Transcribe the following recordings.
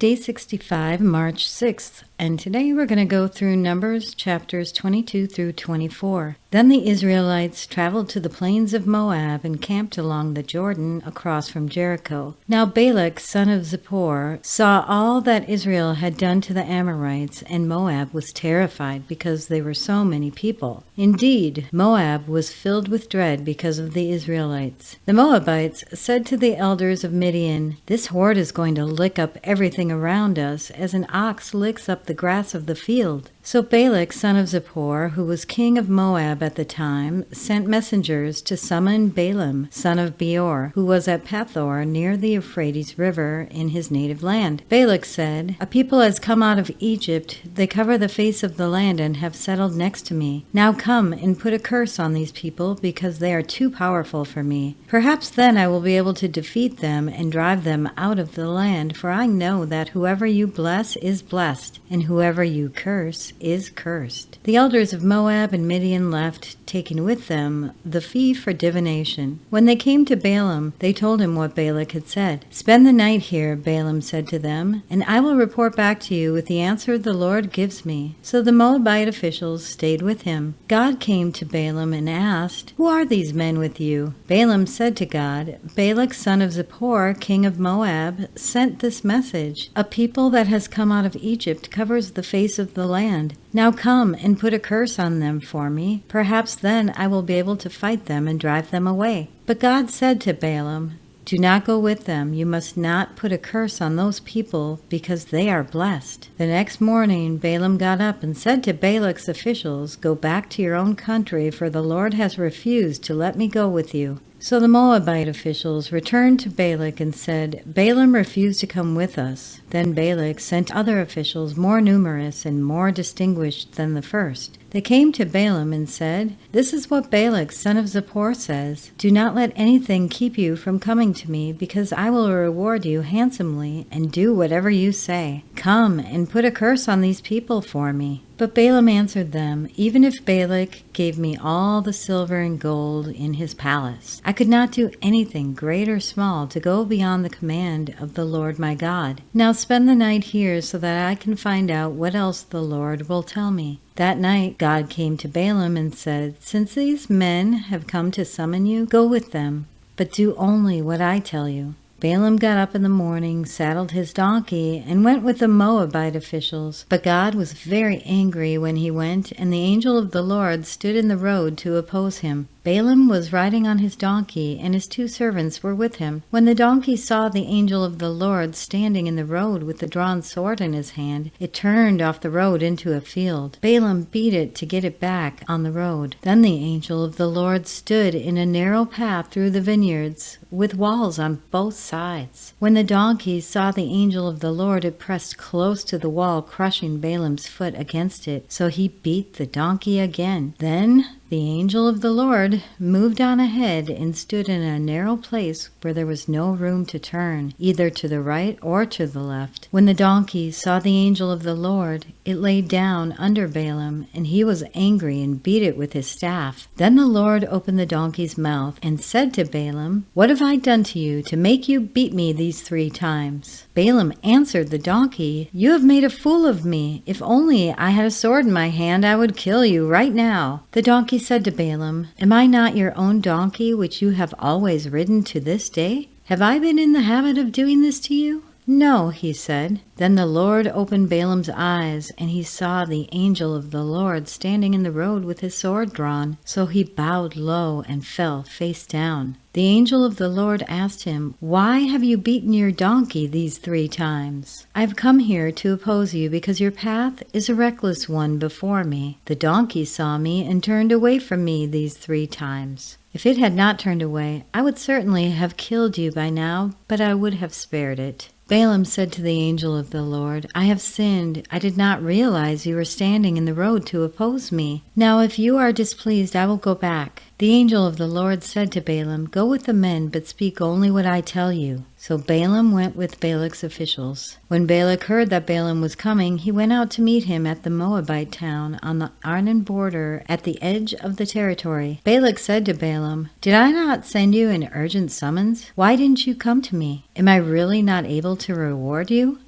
Day 65, March 6th, and today we're going to go through Numbers chapters 22 through 24. Then the Israelites traveled to the plains of Moab and camped along the Jordan across from Jericho. Now Balak, son of Zippor, saw all that Israel had done to the Amorites, and Moab was terrified because they were so many people. Indeed, Moab was filled with dread because of the Israelites. The Moabites said to the elders of Midian, "This horde is going to lick up everything around us as an ox licks up the grass of the field." So Balak, son of Zippor, who was king of Moab at the time, sent messengers to summon Balaam, son of Beor, who was at Pethor near the Euphrates River in his native land. Balak said, "A people has come out of Egypt. They cover the face of the land and have settled next to me. Now come and put a curse on these people because they are too powerful for me. Perhaps then I will be able to defeat them and drive them out of the land, for I know that whoever you bless is blessed, and whoever you curse is cursed." The elders of Moab and Midian left, taking with them the fee for divination. When they came to Balaam, they told him what Balak had said. "Spend the night here," Balaam said to them, "and I will report back to you with the answer the Lord gives me." So the Moabite officials stayed with him. God came to Balaam and asked, "Who are these men with you?" Balaam said to God, "Balak, son of Zippor, king of Moab, sent this message. A people that has come out of Egypt covers the face of the land. Now come and put a curse on them for me. Perhaps then I will be able to fight them and drive them away." But God said to Balaam, "Do not go with them. You must not put a curse on those people because they are blessed." The next morning Balaam got up and said to Balak's officials, "Go back to your own country, for the Lord has refused to let me go with you." So the Moabite officials returned to Balak and said, "Balaam refused to come with us." Then Balak sent other officials more numerous and more distinguished than the first. They came to Balaam and said, "This is what Balak, son of Zippor, says. Do not let anything keep you from coming to me, because I will reward you handsomely and do whatever you say. Come and put a curse on these people for me." But Balaam answered them, "Even if Balak gave me all the silver and gold in his palace, I could not do anything great or small to go beyond the command of the Lord my God. Now spend the night here so that I can find out what else the Lord will tell me." That night God came to Balaam and said, "Since these men have come to summon you, go with them, but do only what I tell you." Balaam got up in the morning, saddled his donkey, and went with the Moabite officials. But God was very angry when he went, and the angel of the Lord stood in the road to oppose him. Balaam was riding on his donkey, and his 2 servants were with him. When the donkey saw the angel of the Lord standing in the road with the drawn sword in his hand, it turned off the road into a field. Balaam beat it to get it back on the road. Then the angel of the Lord stood in a narrow path through the vineyards, with walls on both sides. When the donkey saw the angel of the Lord, it pressed close to the wall, crushing Balaam's foot against it. So he beat the donkey again. Then the angel of the Lord moved on ahead and stood in a narrow place where there was no room to turn, either to the right or to the left. When the donkey saw the angel of the Lord, it lay down under Balaam, and he was angry and beat it with his staff. Then the Lord opened the donkey's mouth and said to Balaam, "What have I done to you to make you beat me these 3 times?" Balaam answered the donkey, "You have made a fool of me. If only I had a sword in my hand, I would kill you right now." The donkey said to Balaam, "Am I not your own donkey which you have always ridden to this day? Have I been in the habit of doing this to you?" "No," he said. Then the Lord opened Balaam's eyes, and he saw the angel of the Lord standing in the road with his sword drawn. So he bowed low and fell face down. The angel of the Lord asked him, "Why have you beaten your donkey these 3 times?" "I have come here to oppose you because your path is a reckless one before me. The donkey saw me and turned away from me these 3 times. If it had not turned away, I would certainly have killed you by now, but I would have spared it." Balaam said to the angel of the Lord, "I have sinned. I did not realize you were standing in the road to oppose me. Now if you are displeased, I will go back." The angel of the Lord said to Balaam, "Go with the men, but speak only what I tell you." So Balaam went with Balak's officials. When Balak heard that Balaam was coming, he went out to meet him at the Moabite town on the Arnon border at the edge of the territory. Balak said to Balaam, "Did I not send you an urgent summons? Why didn't you come to me? Am I really not able to reward you?"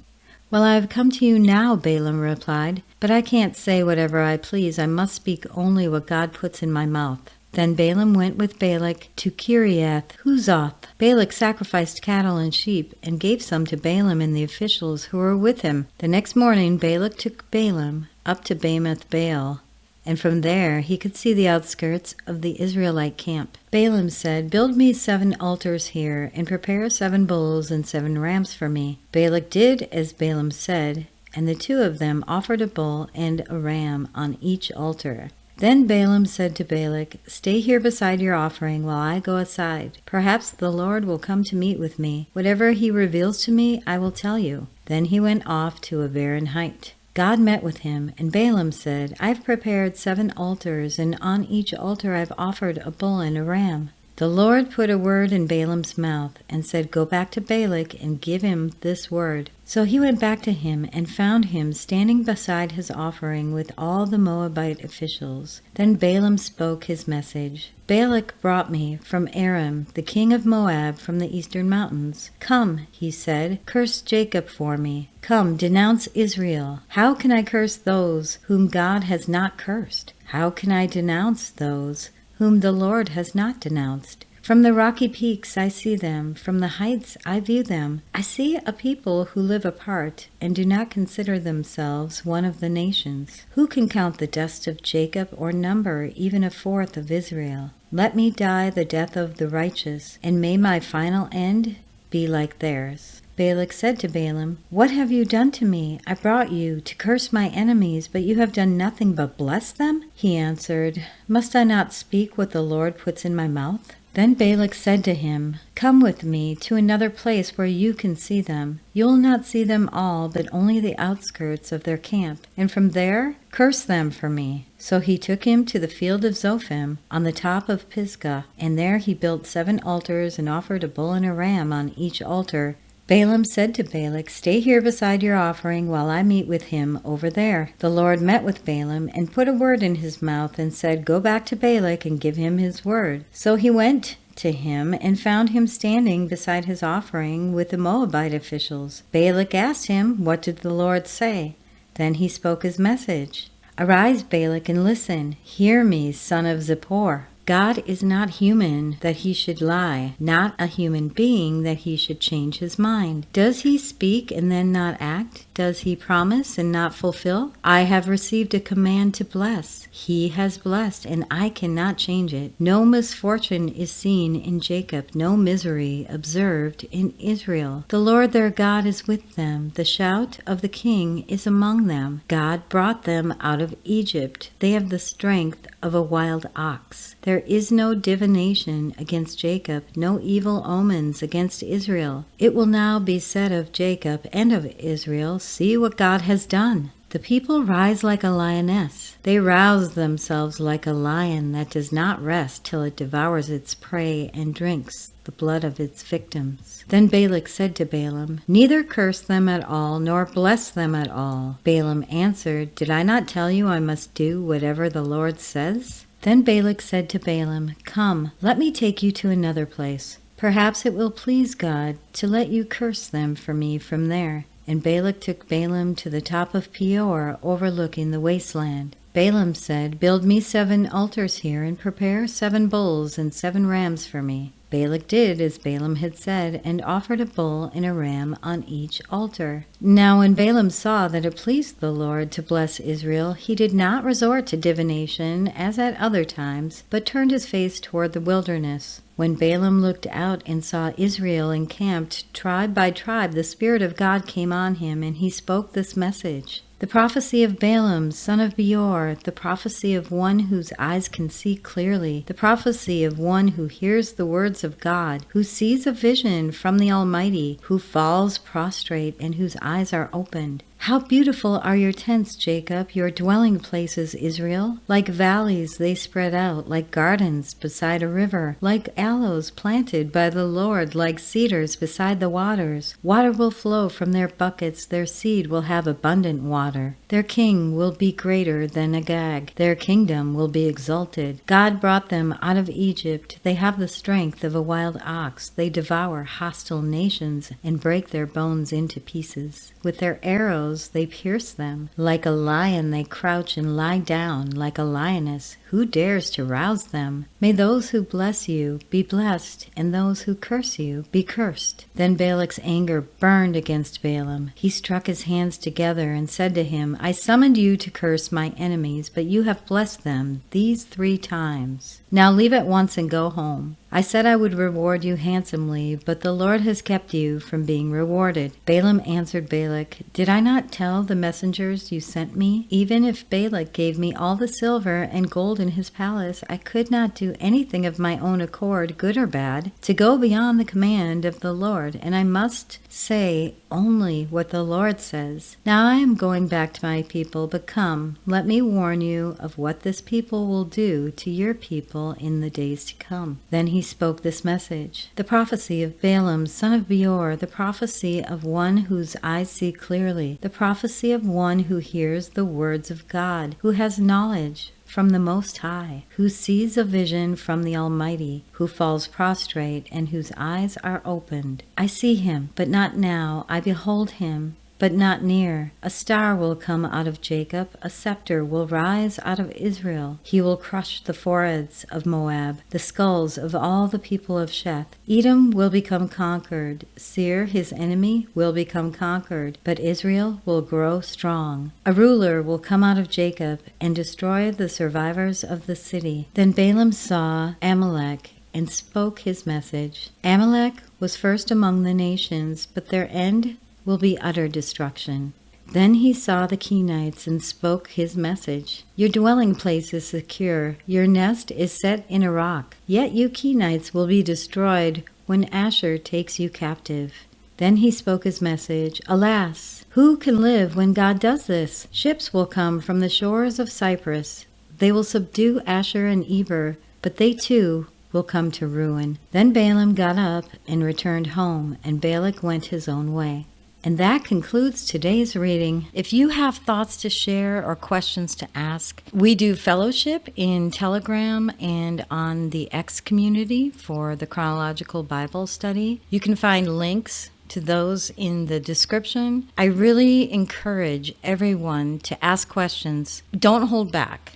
"Well, I have come to you now," Balaam replied, "but I can't say whatever I please. I must speak only what God puts in my mouth." Then Balaam went with Balak to Kiriath Huzoth. Balak sacrificed cattle and sheep, and gave some to Balaam and the officials who were with him. The next morning Balak took Balaam up to Bamoth Baal, and from there he could see the outskirts of the Israelite camp. Balaam said, "Build me 7 altars here, and prepare 7 bulls and 7 rams for me." Balak did as Balaam said, and the 2 of them offered a bull and a ram on each altar. Then Balaam said to Balak, "Stay here beside your offering while I go aside. Perhaps the Lord will come to meet with me. Whatever he reveals to me, I will tell you." Then he went off to a barren height. God met with him, and Balaam said, "I've prepared 7 altars, and on each altar I've offered a bull and a ram." The Lord put a word in Balaam's mouth, and said, "Go back to Balak and give him this word." So he went back to him, and found him standing beside his offering with all the Moabite officials. Then Balaam spoke his message. "Balak brought me from Aram, the king of Moab, from the eastern mountains. Come," he said, "curse Jacob for me. Come, denounce Israel. How can I curse those whom God has not cursed? How can I denounce those whom the Lord has not denounced? From the rocky peaks I see them, from the heights I view them. I see a people who live apart, and do not consider themselves one of the nations. Who can count the dust of Jacob, or number even 1/4 of Israel? Let me die the death of the righteous, and may my final end be like theirs." Balak said to Balaam, "What have you done to me? I brought you to curse my enemies, but you have done nothing but bless them?" He answered, "Must I not speak what the Lord puts in my mouth?" Then Balak said to him, "Come with me to another place where you can see them. You will not see them all, but only the outskirts of their camp, and from there curse them for me." So he took him to the field of Zophim on the top of Pisgah, and there he built 7 altars and offered a bull and a ram on each altar. Balaam said to Balak, "Stay here beside your offering while I meet with him over there." The Lord met with Balaam and put a word in his mouth and said, "Go back to Balak and give him his word." So he went to him and found him standing beside his offering with the Moabite officials. Balak asked him, "What did the Lord say?" Then he spoke his message. "Arise, Balak, and listen. Hear me, son of Zippor. God is not human that he should lie, not a human being that he should change his mind. Does he speak and then not act? Does he promise and not fulfill? I have received a command to bless. He has blessed, and I cannot change it. No misfortune is seen in Jacob, no misery observed in Israel. The Lord their God is with them. The shout of the king is among them. God brought them out of Egypt. They have the strength of a wild ox. There is no divination against Jacob, no evil omens against Israel. It will now be said of Jacob and of Israel, 'See what God has done.' The people rise like a lioness. They rouse themselves like a lion that does not rest till it devours its prey and drinks the blood of its victims." Then Balak said to Balaam, "Neither curse them at all, nor bless them at all." Balaam answered, "Did I not tell you I must do whatever the Lord says?" Then Balak said to Balaam, "Come, let me take you to another place. Perhaps it will please God to let you curse them for me from there." And Balak took Balaam to the top of Peor, overlooking the wasteland. Balaam said, "Build me 7 altars here, and prepare 7 bulls and 7 rams for me." Balak did as Balaam had said, and offered a bull and a ram on each altar. Now when Balaam saw that it pleased the Lord to bless Israel, he did not resort to divination as at other times, but turned his face toward the wilderness. When Balaam looked out and saw Israel encamped tribe by tribe, the Spirit of God came on him, and he spoke this message. The prophecy of Balaam, son of Beor, the prophecy of one whose eyes can see clearly, the prophecy of one who hears the words of God, who sees a vision from the Almighty, who falls prostrate and whose eyes are opened. How beautiful are your tents, Jacob, your dwelling places, Israel. Like valleys they spread out, like gardens beside a river, like aloes planted by the Lord, like cedars beside the waters. Water will flow from their buckets, their seed will have abundant water. Their king will be greater than Agag, their kingdom will be exalted. God brought them out of Egypt. They have the strength of a wild ox. They devour hostile nations and break their bones into pieces. With their arrows they pierce them. Like a lion they crouch and lie down, like a lioness. Who dares to rouse them? May those who bless you be blessed, and those who curse you be cursed. Then Balak's anger burned against Balaam. He struck his hands together and said to him, I summoned you to curse my enemies, but you have blessed them these 3 times. Now leave at once and go home. I said I would reward you handsomely, but the Lord has kept you from being rewarded. Balaam answered Balak, Did I not tell the messengers you sent me? Even if Balak gave me all the silver and gold in his palace, I could not do anything of my own accord, good or bad, to go beyond the command of the Lord, and I must say only what the Lord says. Now I am going back to my people, but come, let me warn you of what this people will do to your people in the days to come. Then he spoke this message: the prophecy of Balaam, son of Beor, the prophecy of one whose eyes see clearly, the prophecy of one who hears the words of God, who has knowledge from the Most High, who sees a vision from the Almighty, who falls prostrate and whose eyes are opened. I see him, but not now. I behold him, but not near. A star will come out of Jacob, a scepter will rise out of Israel. He will crush the foreheads of Moab, the skulls of all the people of Sheth. Edom will become conquered. Seir, his enemy, will become conquered, but Israel will grow strong. A ruler will come out of Jacob and destroy the survivors of the city. Then Balaam saw Amalek and spoke his message. Amalek was first among the nations, but their end will be utter destruction. Then he saw the Kenites and spoke his message. Your dwelling place is secure, your nest is set in a rock. Yet you Kenites will be destroyed when Asher takes you captive. Then he spoke his message. Alas, who can live when God does this? Ships will come from the shores of Cyprus. They will subdue Asher and Eber, but they too will come to ruin. Then Balaam got up and returned home, and Balak went his own way. And that concludes today's reading. If you have thoughts to share or questions to ask, we do fellowship in Telegram and on the X community for the Chronological Bible Study. You can find links to those in the description. I really encourage everyone to ask questions. Don't hold back.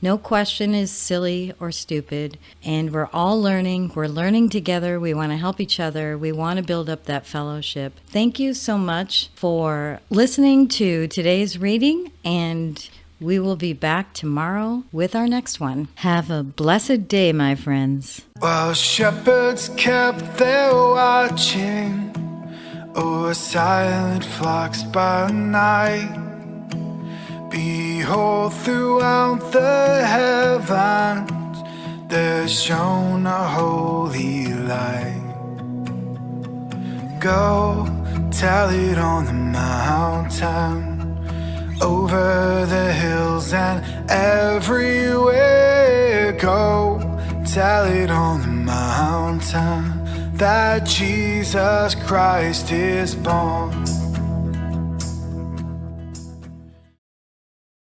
No question is silly or stupid, and we're all learning. We're learning together. We want to help each other. We want to build up that fellowship. Thank you so much for listening to today's reading, and we will be back tomorrow with our next one. Have a blessed day, my friends. While shepherds kept their watching o'er silent flocks by night, behold, throughout the heavens there shone a holy light. Go tell it on the mountain, over the hills and everywhere. Go tell it on the mountain that Jesus Christ is born.